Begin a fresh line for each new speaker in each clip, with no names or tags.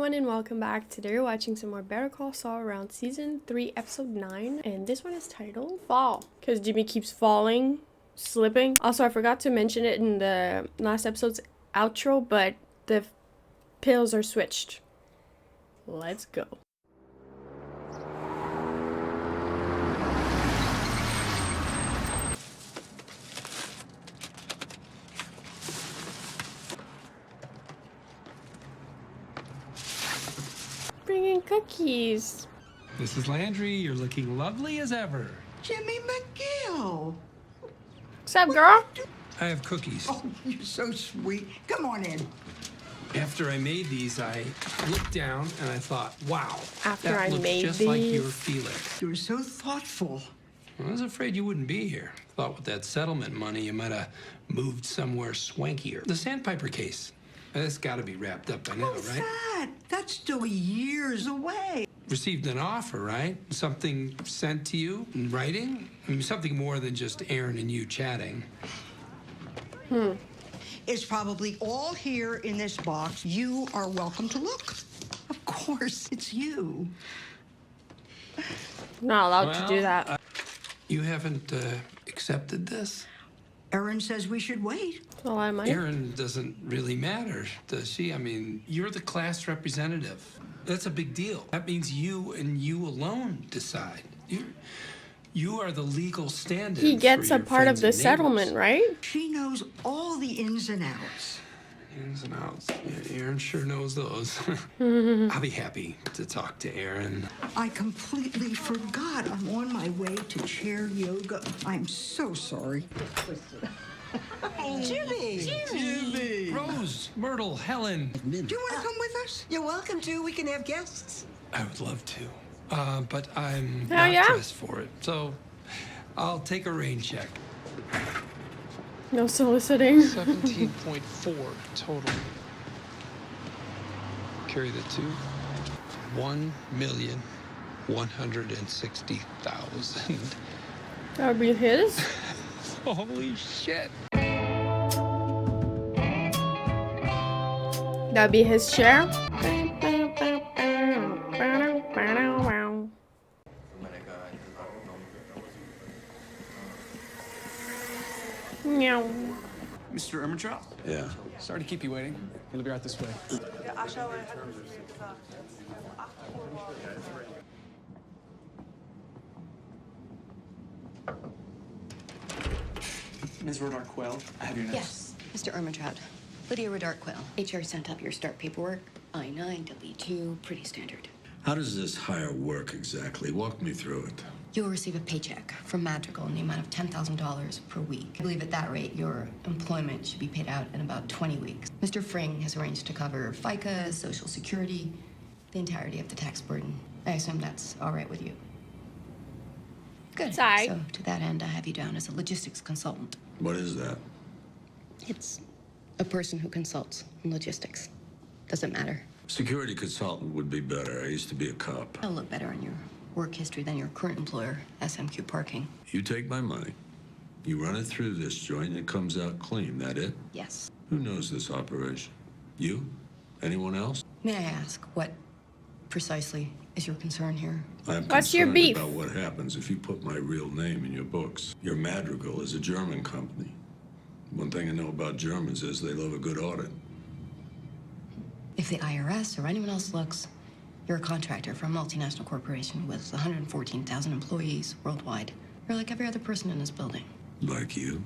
everyone and welcome back. Today we're watching some more Better Call Saul around season 3 episode 9 and this one is titled Fall because Jimmy keeps falling, slipping. Also, I forgot to mention it in the last episode's outro, but the pills are switched. Let's go. Bringing cookies.
Mrs. Landry, you're looking lovely as ever.
Jimmy McGill.
What's up, girl?
I have cookies.
Oh, you're so sweet. Come on in.
After I made these, I looked down and I thought, wow,
After
that
I
looks
made
just like
these.
your Felix.
You were so thoughtful.
I was afraid you wouldn't be here. Thought with that settlement money, you might have moved somewhere swankier. The Sandpiper case. That's got to be wrapped up by now,
What's
right?
that? That's still years away.
Received an offer, right? Something sent to you in writing? I mean, something more than just Aaron and you chatting.
It's probably all here in this box. You are welcome to look. Of course, it's you.
Not allowed to do that.
You haven't accepted this?
Erin says we should wait.
That's a lot of money.
Erin doesn't really matter, does she? I mean, you're the class representative. That's a big deal. That means you and you alone decide. You are the legal stand-in.
He gets
for
a
your
part of
friends
the
and
settlement,
neighbors.
right?
She knows all the ins and outs.
Ins and outs. Yeah, Erin sure knows those. I'll be happy to talk to Erin.
I completely forgot. I'm on my way to chair yoga. I'm so sorry.
Jimmy!
Rose, Myrtle, Helen.
Do you want to come with us?
You're welcome to. We can have guests.
I would love to, but I'm
Hell
not
yeah.
dressed for it. So I'll take a rain check.
No soliciting.
17.4 total. Carry the 2. 1,160,000.
That would be his.
Holy shit.
That'd be his share. Meow.
Mr. Ermentrout?
Yeah.
Sorry to keep you waiting. We'll be right this way. Ms. Rodar-Quell, I have your notes.
Yes, Mr. Ermentrout. Lydia Radar-Quell. HR sent up your start paperwork. I-9, W-2, pretty standard.
How does this hire work exactly? Walk me through it.
You'll receive a paycheck from Madrigal in the amount of $10,000 per week. I believe at that rate, your employment should be paid out in about 20 weeks. Mr. Fring has arranged to cover FICA, Social Security, the entirety of the tax burden. I assume that's all right with you. Good.
It's all right.
So to that end, I have you down as a logistics consultant.
What is that?
It's a person who consults in logistics. Doesn't matter.
Security consultant would be better. I used to be a cop.
I'll look better on your work history than your current employer, SMQ Parking.
You take my money, you run it through this joint, and it comes out clean. That it?
Yes.
Who knows this operation? You? Anyone else?
May I ask what precisely is your concern here?
I'm
What's your
concerned
beef?
about what happens if you put my real name in your books. Your Madrigal is a German company. One thing I know about Germans is they love a good audit.
If the IRS or anyone else looks, you're a contractor for a multinational corporation with 114,000 employees worldwide. You're like every other person in this building.
Like you.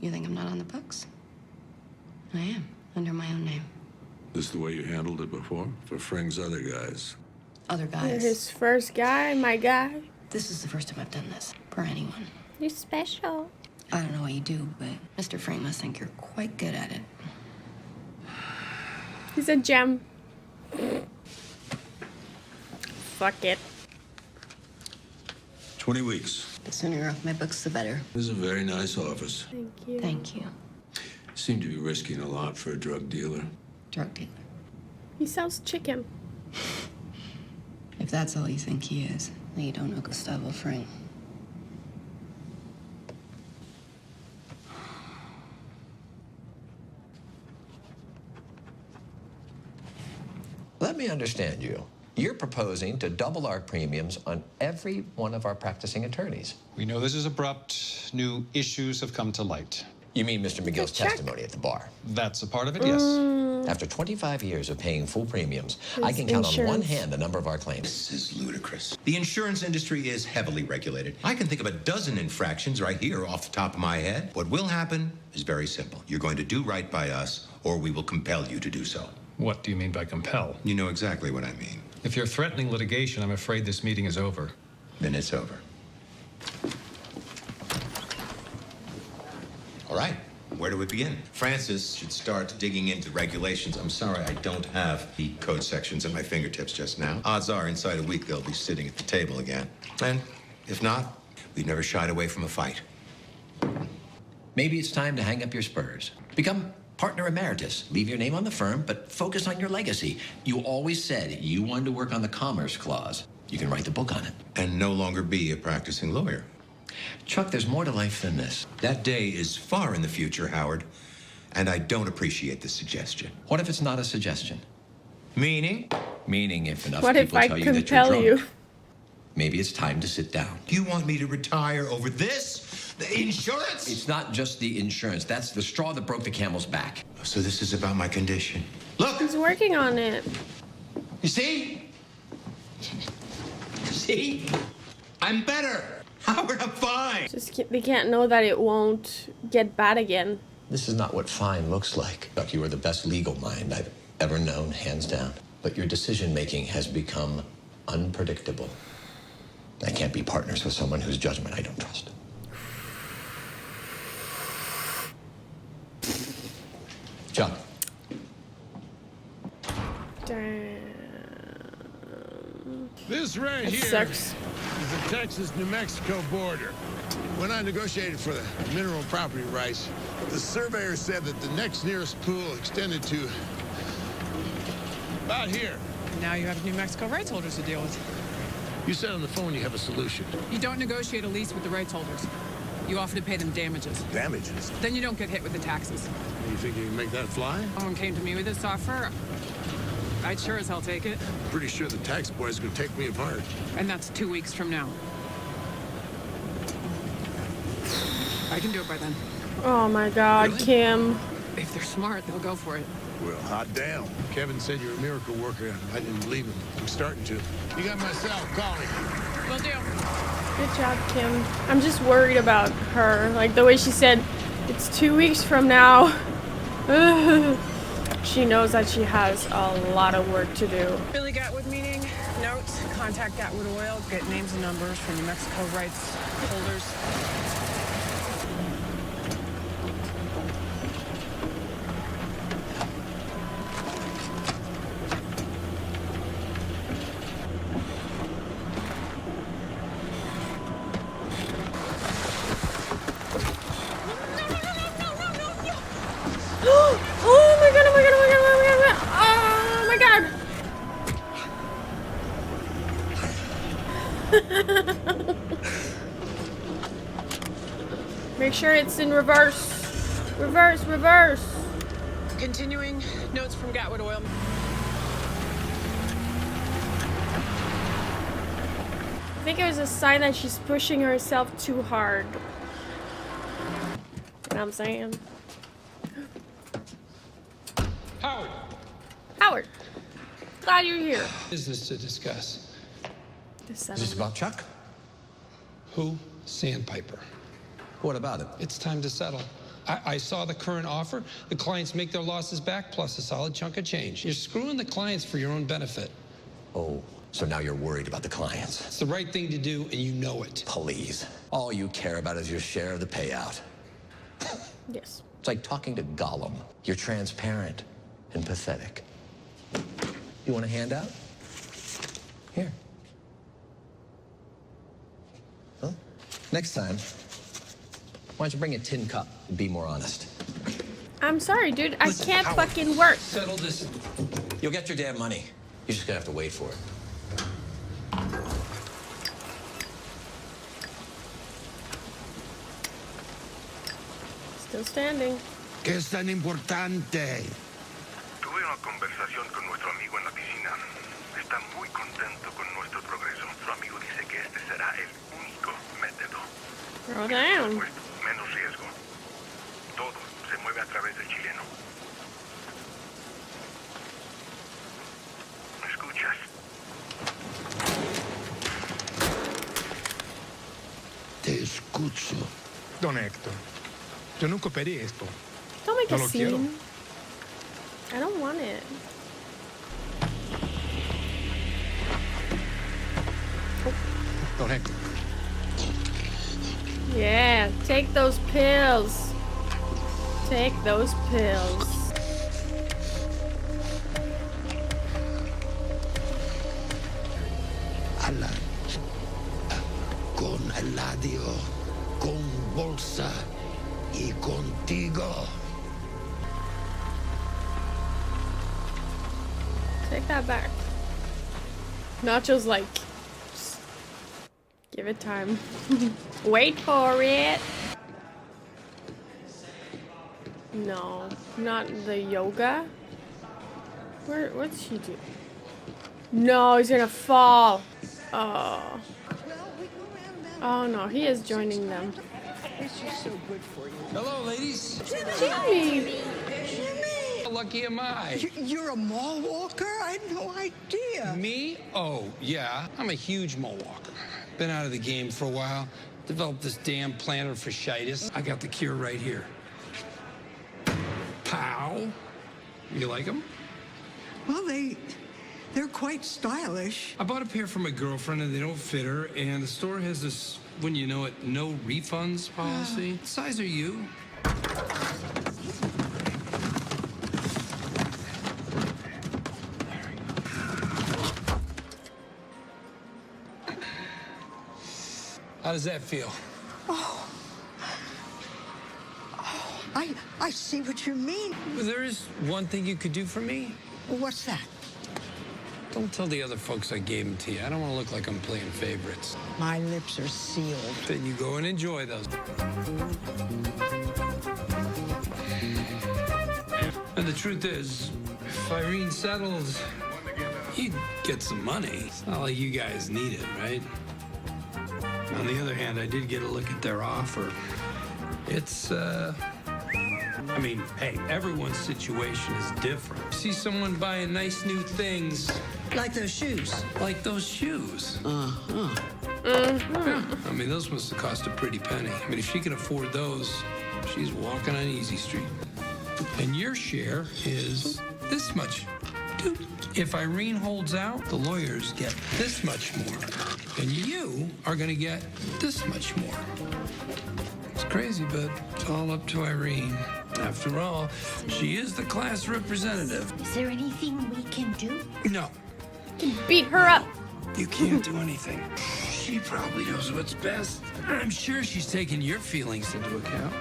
You think I'm not on the books? I am, under my own name.
This the way you handled it before? For Fring's other guys.
Other guys.
His first guy, my guy.
This is the first time I've done this for anyone.
You're special.
I don't know what you do, but Mr. Fring must think you're quite good at it.
He's a gem. Fuck it.
20 weeks.
The sooner you're off my books, the better.
This is a very nice office.
Thank you.
Thank you.
Seem to be risking a lot for a drug dealer.
Drug dealer.
He sells chicken.
If that's all you think he is, then you don't know Gustavo Fring.
Let me understand you. You're proposing to double our premiums on every one of our practicing attorneys.
We know this is abrupt. New issues have come to light.
You mean Mr. McGill's testimony at the bar?
That's a part of it, yes.
After 25 years of paying full premiums, I can count on one hand the number of our claims.
This is ludicrous. The insurance industry is heavily regulated. I can think of a dozen infractions right here off the top of my head. What will happen is very simple. You're going to do right by us, or we will compel you to do so.
What do you mean by compel?
You know exactly what I mean.
If you're threatening litigation, I'm afraid this meeting is over.
Then it's over. All right, where do we begin? Francis should start digging into regulations. I'm sorry, I don't have the code sections at my fingertips just now. Odds are, inside a week, they'll be sitting at the table again. And if not, we've never shied away from a fight.
Maybe it's time to hang up your spurs. Become partner emeritus. Leave your name on the firm, but focus on your legacy. You always said you wanted to work on the Commerce Clause. You can write the book on it.
And no longer be a practicing lawyer.
Chuck, there's more to life than this.
That day is far in the future, Howard, and I don't appreciate the suggestion.
What if it's not a suggestion?
Meaning?
Meaning if enough
What if
people
I
tell you that you're
compel
drunk,
you?
maybe it's time to sit down.
You want me to retire over this? The insurance?
It's not just the insurance. That's the straw that broke the camel's back.
So this is about my condition. Look!
He's working on it.
You see? See? I'm better. Howard, I'm fine.
They can't know that it won't get bad again.
This is not what fine looks like. Chuck, you are the best legal mind I've ever known, hands down. But your decision-making has become unpredictable. I can't be partners with someone whose judgment I don't trust. Chuck.
Damn.
This right
That
here
sucks.
is the Texas-New Mexico border. When I negotiated for the mineral property rights, the surveyor said that the next nearest pool extended to about here.
Now you have New Mexico rights holders to deal with.
You said on the phone you have a solution.
You don't negotiate a lease with the rights holders. You offer to pay them damages.
Damages?
Then you don't get hit with the taxes.
You think you can make that fly?
Someone came to me with this offer. I'd sure as hell take it.
Pretty sure the tax boy's gonna take me apart.
And that's 2 weeks from now. I can do it by then.
Oh my God,
Really?
Kim.
If they're smart, they'll go for it.
Well, hot damn. Kevin said you're a miracle worker. I didn't believe him. I'm starting to. You got my cell. Call me.
Will do.
Good job, Kim. I'm just worried about her. Like the way she said, it's 2 weeks from now. She knows that she has a lot of work to do.
Billy Gatwood meeting. Notes. Contact Gatwood Oil. Get names and numbers from New Mexico rights holders.
Oh my God, oh my God, oh my God, oh my God, oh my God. Make sure it's in reverse. Reverse, reverse.
Continuing. Notes from Gatwood Oil.
I think it was a sign that she's pushing herself too hard. You know what I'm saying?
Howard.
Howard, glad you're here.
Business to discuss.
Is this about Chuck?
Who? Sandpiper.
What about it?
It's time to settle. I saw the current offer. The clients make their losses back, plus a solid chunk of change. You're screwing the clients for your own benefit.
Oh, so now you're worried about the clients.
It's the right thing to do, and you know it.
Please. All you care about is your share of the payout.
Yes.
It's like talking to Gollum. You're transparent and pathetic. You want a handout? Here. Huh? Next time, why don't you bring a tin cup and be more honest?
I'm sorry, dude. I
Listen,
can't
Howard,
fucking work.
Settle this.
You'll get your damn money. You're just gonna have to wait for it.
Still standing.
¿Qué es tan importante?
Tuve una Conversación con nuestro amigo en la piscina. Está muy contento con nuestro progreso. Su amigo dice que este será el único método.
Oh, damn.
Menos riesgo. Todo se mueve a través del chileno. ¿Me escuchas?
Te escucho. Don Héctor, yo nunca pedí esto.
Don't make
No
a
lo quiero.
scene. I don't want it.
Don Héctor.
Yeah, take those pills. Take those pills.
Alan. Con Eladio. Con Bolsa. Y contigo.
Take that back. Nacho's like, just give it time. Wait for it. No, not the yoga. What's she do? No, he's gonna fall. Oh. Oh no, he is joining them.
This is so good for you.
Hello, ladies.
Jimmy!
How lucky am I?
You're a mall walker? I had no idea.
Me? Oh, yeah. I'm a huge mole walker. Been out of the game for a while. Developed this damn plantar fasciitis. I got the cure right here. Pow. You like them?
Well, they're quite stylish.
I bought a pair for my girlfriend and they don't fit her. And the store has this, when you know it, no refunds policy. What size are you? How does that feel?
Oh. I see what you mean.
Well, there is one thing you could do for me.
What's that?
Don't tell the other folks I gave them to you. I don't want to look like I'm playing favorites.
My lips are sealed.
Then you go and enjoy those. And the truth is, if Irene settles, you'd get some money. It's not like you guys need it, right? On the other hand, I did get a look at their offer. It's, I mean, hey, everyone's situation is different. See someone buying nice new things.
Like those shoes.
Like those shoes.
Uh-huh.
Yeah, I mean, those must have cost a pretty penny. I mean, if she can afford those, she's walking on Easy Street. And your share is this much. Dude, if Irene holds out, the lawyers get this much more. And you are going to get this much more. It's crazy, but it's all up to Irene. After all, she is the class representative.
Is there anything we can do?
No.
Beat her up.
You can't do anything. She probably knows what's best. I'm sure she's taking your feelings into account.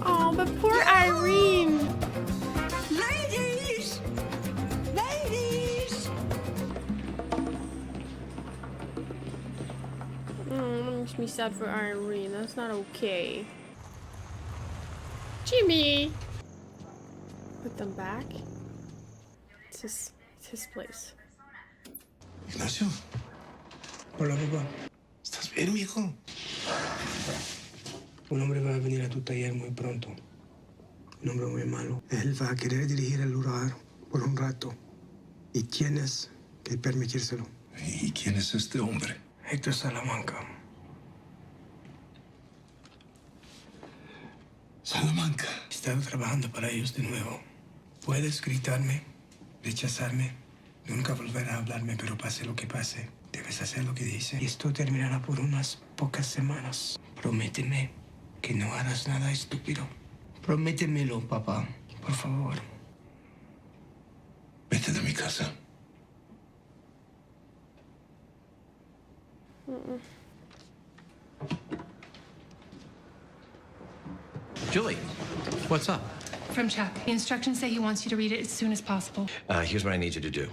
Oh, but poor Irene.
Ladies! Ladies!
That makes me sad for Irene. That's not okay. Jimmy! Put them back. It's his place.
Ignacio. Hola, papá. ¿Estás bien, mijo? Un hombre va a venir a tu taller muy pronto. Un hombre muy malo. Él va a querer dirigir el lugar por un rato. Y tienes que permitírselo.
¿Y quién es este hombre?
Héctor Salamanca.
Salamanca.
He estado trabajando para ellos de nuevo. Puedes gritarme, rechazarme, nunca volver a hablarme, pero pase lo que pase, debes hacer lo que dice. Y esto terminará por unas pocas semanas. Prométeme que no harás nada estúpido. Prométemelo, papá, por favor.
Vete de mi casa.
Julie, what's up?
From Chuck. The instructions say he wants you to read it as soon as possible.
Here's what I need you to do.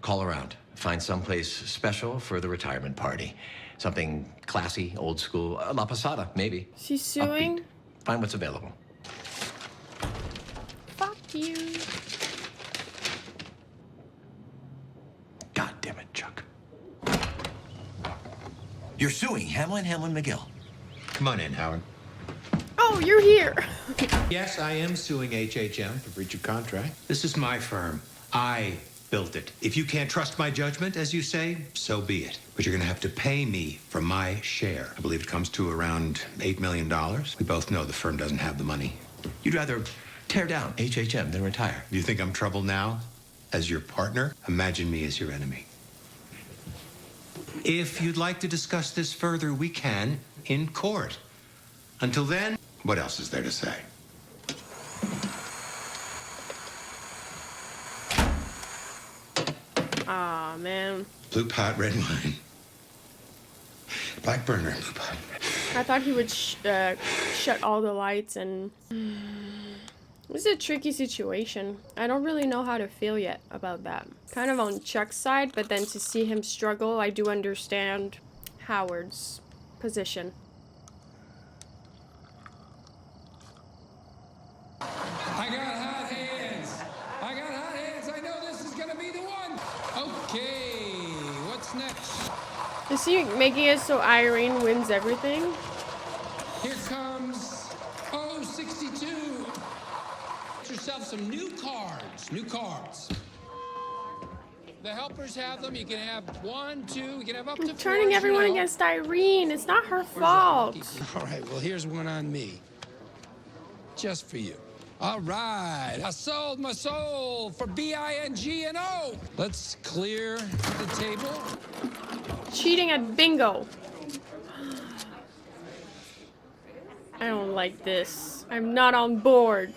Call around. Find someplace special for the retirement party. Something classy, old school. La Posada, maybe.
She's suing?
Upbeat. Find what's available.
you.
God damn it, Chuck. You're suing Hamlin McGill.
Come on in, Howard.
Oh, you're here.
Yes, I am suing HHM for breach of contract. This is my firm. I built it. If you can't trust my judgment, as you say, so be it. But you're going to have to pay me for my share. I believe it comes to around $8 million. We both know the firm doesn't have the money.
You'd rather tear down HHM than retire.
You think I'm trouble now? As your partner? Imagine me as your enemy. If you'd like to discuss this further, we can in court. Until then, what else is there to say?
Aw, man.
Blue pot, red wine. Black burner, blue pot.
I thought he would shut all the lights and... This is a tricky situation. I don't really know how to feel yet about that. Kind of on Chuck's side, but then to see him struggle, I do understand Howard's position.
I got hot hands. I got hot hands. I know this is going to be the one. Okay, what's next?
Is he making it so Irene wins everything?
Here comes 062. Get yourself some new cards. New cards. The helpers have them. You can have 1, 2. You can have up to 4.
Turning everyone against Irene. It's not her fault.
All right, well, here's one on me. Just for you. All right, I sold my soul for B-I-N-G-N-O. Let's clear the table.
Cheating at bingo. I don't like this. I'm not on board.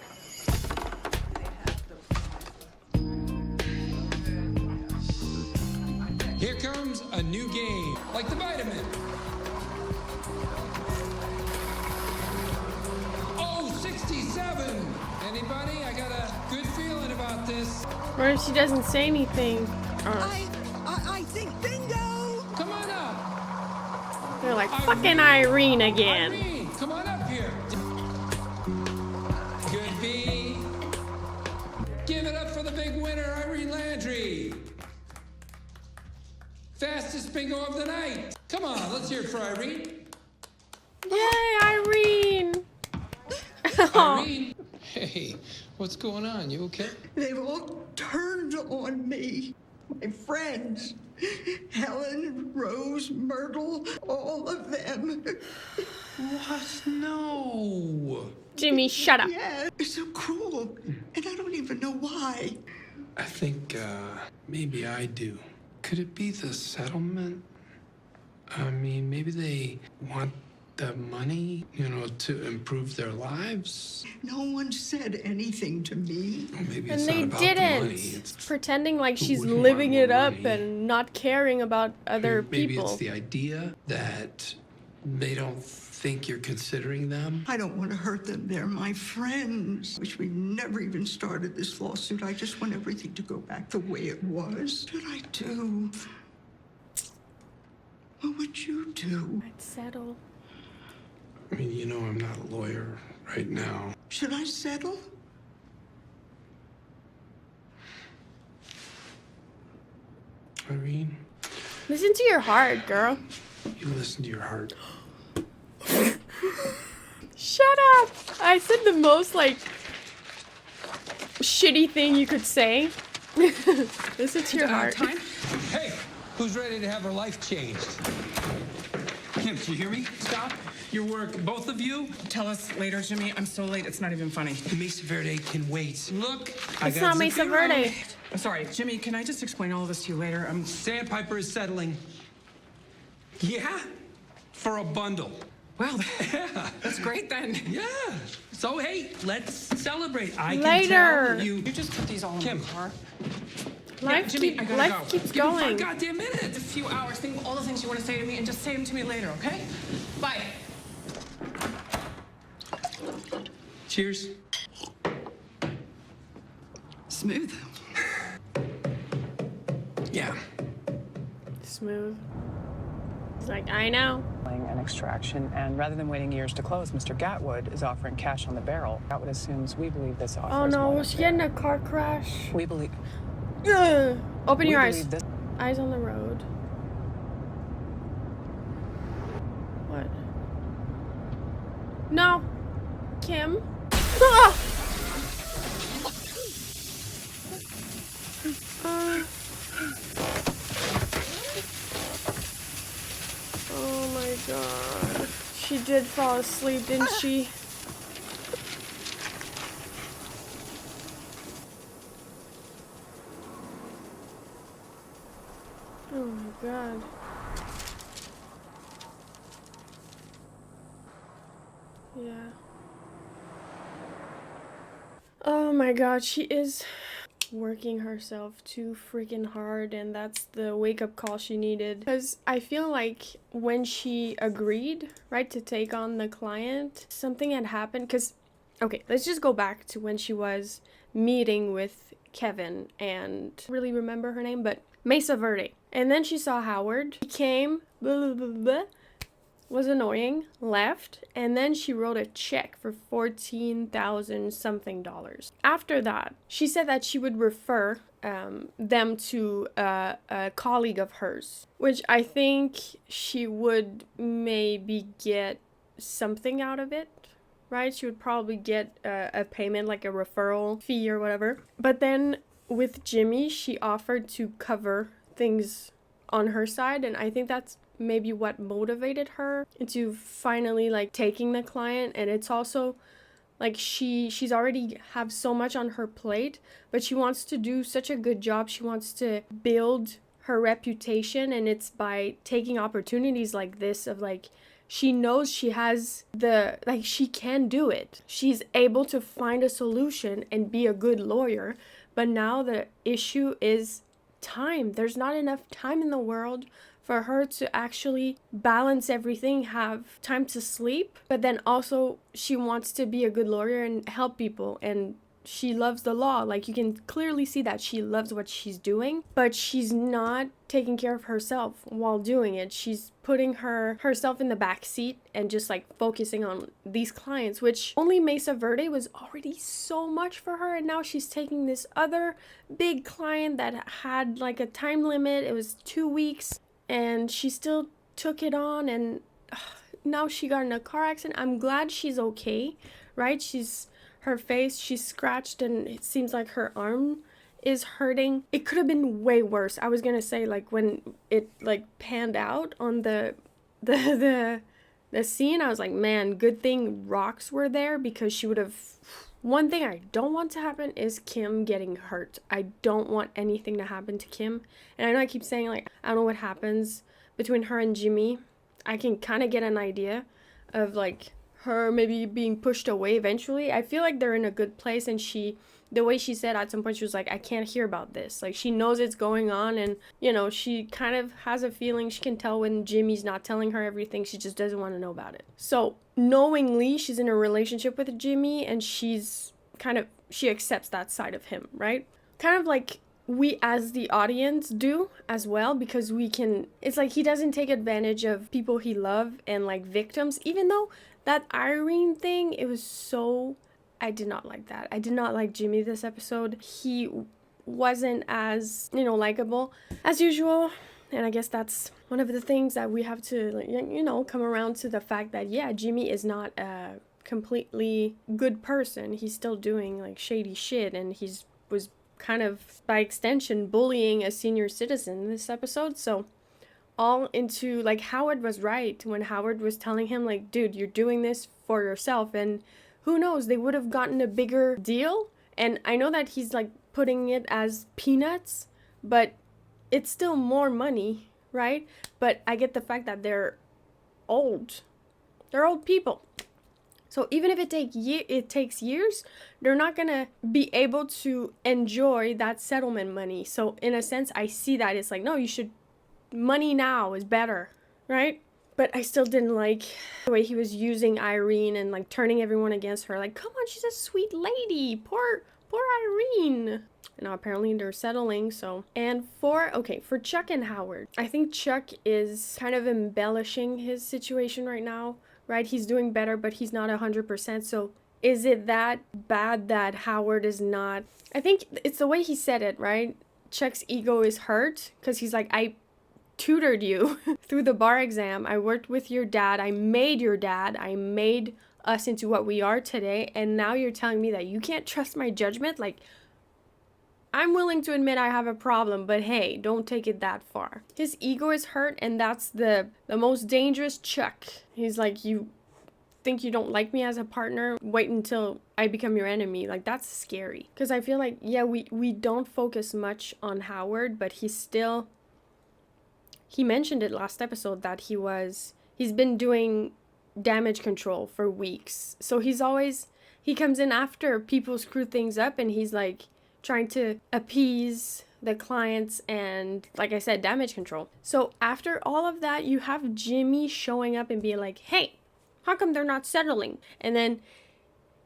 Here comes a new game, like the vitamin. Oh, 67. Anybody? I got a good feeling about this.
What if she doesn't say anything?
I think bingo.
Come on up.
They're like, fucking Irene again.
Irene, come on up here. Good B. Give it up for the big winner, Irene Landry. Fastest bingo of the night. Come on, let's hear it for Irene.
Yay, Irene.
Irene. Hey, what's going on? You okay?
They've all turned on me. My friends. Helen, Rose, Myrtle, all of them.
What? No.
Jimmy, shut up.
Yeah, it's so cruel. And I don't even know why.
I think maybe I do. Could it be the settlement? I mean, maybe they want the money, you know, to improve their lives.
No one said anything to me.
Well, maybe
And
it's
they
not about
didn't.
the money. It's
Pretending like she's
wouldn't want
living
more
it up
money?
and not caring about other
maybe
people.
it's the idea that they don't think you're considering them.
I don't want to hurt them. They're my friends. Wish we never even started this lawsuit. I just want everything to go back the way it was. What should I do? What would you do?
I'd settle.
I mean, you know, I'm not a lawyer right now.
Should I settle?
Irene,
Listen to your heart, girl.
you listen to your heart.
Shut up. I said the most, like, shitty thing you could say. Listen to your heart.
Time? Hey, who's ready to have her life changed? Kim, do you hear me? Stop your work, both of you.
Tell us later, Jimmy. I'm so late, it's not even funny.
Mesa Verde can wait. Look,
It's not Mesa Verde.
I'm sorry, Jimmy, can I just explain all of this to you later?
Sandpiper is settling. Yeah? For a bundle.
Well, that's great then.
Yeah. So, hey, let's celebrate. I can
Later.
tell that
You just put these all in the car.
Life,
Jimmy, I gotta
life
go.
keeps
Give me
going.
5 goddamn minutes. A few hours. Think of all the things you want to say to me and just say them to me later, okay? Bye.
Cheers.
Smooth.
Yeah.
Smooth. Like, I know.
An extraction, and rather than waiting years to close, Mr. Gatwood is offering cash on the barrel. Gatwood assumes we believe this offer
Oh
is
no,
more
was she
than
getting
fair.
a car crash?
We believe.
Ugh. Open
We
your eyes.
believe this.
Eyes on the road. What? No. Kim. Ah! Oh my god. She did fall asleep, didn't she? Oh my god. Yeah. Oh my god, she is working herself too freaking hard, and that's the wake-up call she needed. Because I feel like when she agreed, right, to take on the client, something had happened. Because, okay, let's just go back to when she was meeting with Kevin, and I don't really remember her name, but Mesa Verde. And then she saw Howard. He came, blah, blah, blah, blah, was annoying, left, and then she wrote a check for $14,000 something. After that, she said that she would refer them to a colleague of hers, which I think she would maybe get something out of it, right? She would probably get a payment, like a referral fee or whatever. But then with Jimmy, she offered to cover things on her side, and I think that's maybe what motivated her into finally like taking the client. And it's also like she's already have so much on her plate, but she wants to do such a good job. She wants to build her reputation, and it's by taking opportunities like this of like, she knows she has the, like, she can do it. She's able to find a solution and be a good lawyer. But now the issue is time. There's not enough time in the world for her to actually balance everything, have time to sleep, but then also she wants to be a good lawyer and help people, and she loves the law. Like, you can clearly see that she loves what she's doing, but she's not taking care of herself while doing it. She's putting herself in the back seat and just like focusing on these clients, which only Mesa Verde was already so much for her, and now she's taking this other big client that had like a time limit. It was 2 weeks, and she still took it on, and now she got in a car accident. I'm glad she's okay, right? Her face, she's scratched, and it seems like her arm is hurting. It could have been way worse. I was gonna say, like, when it like panned out on the scene, I was like, man, good thing rocks were there, because she would have. One thing I don't want to happen is Kim getting hurt. I don't want anything to happen to Kim. And I know I keep saying, like, I don't know what happens between her and Jimmy. I can kind of get an idea of, like, her maybe being pushed away eventually. I feel like they're in a good place, and the way she said at some point, she was like, I can't hear about this. Like, she knows it's going on, and, you know, she kind of has a feeling. She can tell when Jimmy's not telling her everything. She just doesn't want to know about it. So knowingly, she's in a relationship with Jimmy, and she accepts that side of him, right? Kind of like we as the audience do as well, because it's like he doesn't take advantage of people he loves and like victims, even though that Irene thing, it was so, I did not like that. I did not like Jimmy this episode. He wasn't as, likable as usual. And I guess that's one of the things that we have to, come around to the fact that, yeah, Jimmy is not a completely good person. He's still doing like shady shit, and was kind of by extension bullying a senior citizen this episode. So all into, like, Howard was right when Howard was telling him, like, dude, you're doing this for yourself, and who knows, they would have gotten a bigger deal. And I know that he's like putting it as peanuts, but it's still more money, right? But I get the fact that they're old. They're old people. So even if it takes years, they're not gonna be able to enjoy that settlement money. So in a sense, I see that it's like, no, money now is better, right? But I still didn't like the way he was using Irene and like turning everyone against her. Like, come on, she's a sweet lady. Poor Poor Irene. And now apparently they're settling, so. And for Chuck and Howard, I think Chuck is kind of embellishing his situation right now, right? He's doing better, but he's not 100%. So is it that bad that Howard is not? I think it's the way he said it, right? Chuck's ego is hurt because he's like, I tutored you through the bar exam. I worked with your dad. I made your dad. I made us into what we are today. And now you're telling me that you can't trust my judgment? Like, I'm willing to admit I have a problem, but hey, don't take it that far. His ego is hurt, and that's the most dangerous Chuck. He's like, you think you don't like me as a partner? Wait until I become your enemy. Like, that's scary. Because I feel like, yeah, we don't focus much on Howard, but he mentioned it last episode that he's been doing damage control for weeks. So he comes in after people screw things up, and he's like trying to appease the clients and, like I said, damage control. So after all of that, you have Jimmy showing up and being like, hey, how come they're not settling? And then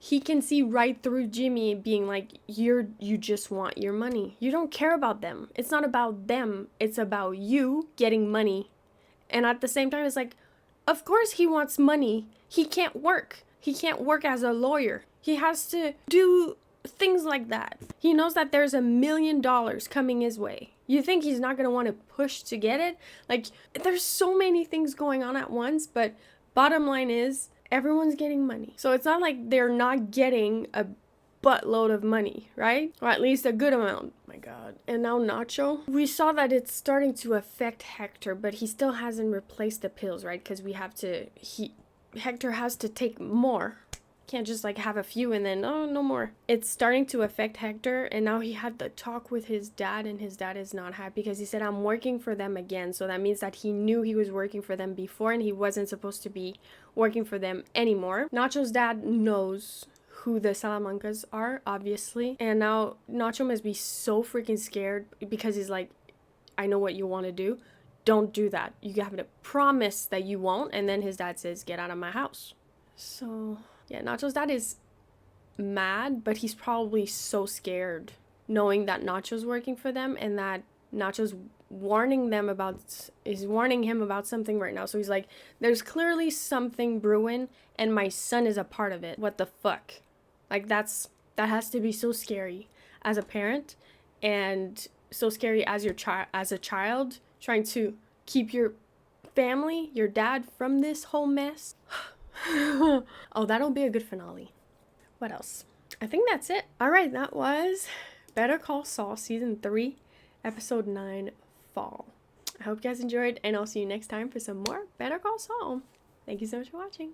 he can see right through Jimmy being like, you just want your money. You don't care about them. It's not about them. It's about you getting money. And at the same time, it's like, of course he wants money. He can't work. He can't work as a lawyer. He has to do things like that. He knows that there's $1 million coming his way. You think he's not going to want to push to get it? Like, there's so many things going on at once, but bottom line is, everyone's getting money. So it's not like they're not getting a buttload of money, right? Or at least a good amount. Oh my God. And now Nacho. We saw that it's starting to affect Hector, but he still hasn't replaced the pills, right? Because Hector has to take more. Can't just like have a few and then, oh, no more. It's starting to affect Hector, and now he had the talk with his dad, and his dad is not happy because he said, I'm working for them again. So that means that he knew he was working for them before and he wasn't supposed to be working for them anymore. Nacho's dad knows who the Salamancas are, obviously. And now Nacho must be so freaking scared because he's like, I know what you want to do. Don't do that. You have to promise that you won't. And then his dad says, get out of my house. So yeah, Nacho's dad is mad, but he's probably so scared knowing that Nacho's working for them and that Nacho's warning him about something right now. So he's like, there's clearly something brewing and my son is a part of it. What the fuck? Like, that has to be so scary as a parent and so scary as a child trying to keep your family, your dad, from this whole mess. Oh, that'll be a good finale. What else? I think that's it. All right, that was Better Call Saul Season 3, Episode 9, Fall. I hope you guys enjoyed, and I'll see you next time for some more Better Call Saul. Thank you so much for watching.